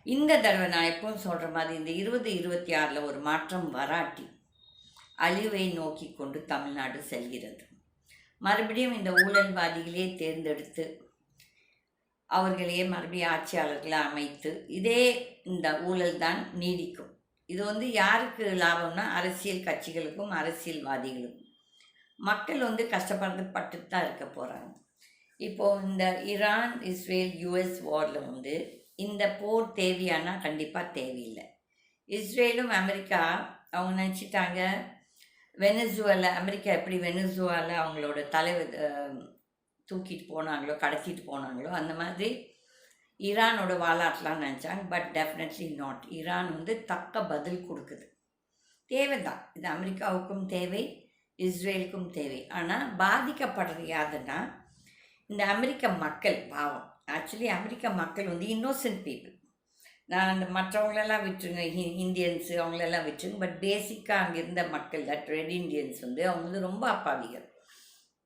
இந்த தடவை நான் எப்பவும் சொல்கிற மாதிரி இந்த 2026 ஒரு மாற்றம் வராட்டி அழிவை நோக்கி கொண்டு தமிழ்நாடு செல்கிறது. மறுபடியும் இந்த ஊழல்வாதிகளே தேர்ந்தெடுத்து அவர்களையே மறுபடியும் ஆட்சியாளர்களை அமைத்து இதே இந்த ஊழல் தான் நீடிக்கும். இது யாருக்கு லாபம்னா அரசியல் கட்சிகளுக்கும் அரசியல்வாதிகளுக்கும். மக்கள் கஷ்டப்பட்டு தான் இருக்க போகிறாங்க. இப்போது இந்த ஈரான் இஸ்ரேல் யூஎஸ் வாரில் இந்த போர் தேவையானா கண்டிப்பாக தேவையில்லை. இஸ்ரேலும் அமெரிக்கா அவங்க நினச்சிட்டாங்க வெனிசுவேலா அமெரிக்கா எப்படி வெனிசுவேலா அவங்களோட தலைவர் தூக்கிட்டு போனாங்களோ கடத்திட்டு போனாங்களோ அந்த மாதிரி ஈரானோட வாலாட்டலாம் நினச்சாங்க. But definitely not. ஈரான் தக்க பதில் கொடுக்குது. தேவை தான், இது அமெரிக்காவுக்கும் தேவை, இஸ்ரேலுக்கும் தேவை. ஆனால் பாதிக்கப்படுறது யாருன்னா இந்த அமெரிக்க மக்கள். பாவம். ஆக்சுவலி அமெரிக்க மக்கள் இன்னோசன்ட் பீப்புள். நான் அந்த மற்றவங்களெல்லாம் விட்டுருங்க, இந்தியன்ஸு அவங்களெல்லாம் விட்டுருங்க. பட் பேசிக்காக அங்கே இருந்த மக்கள், தட் ரெட் இண்டியன்ஸ் அவங்க ரொம்ப அப்பாவிகள்.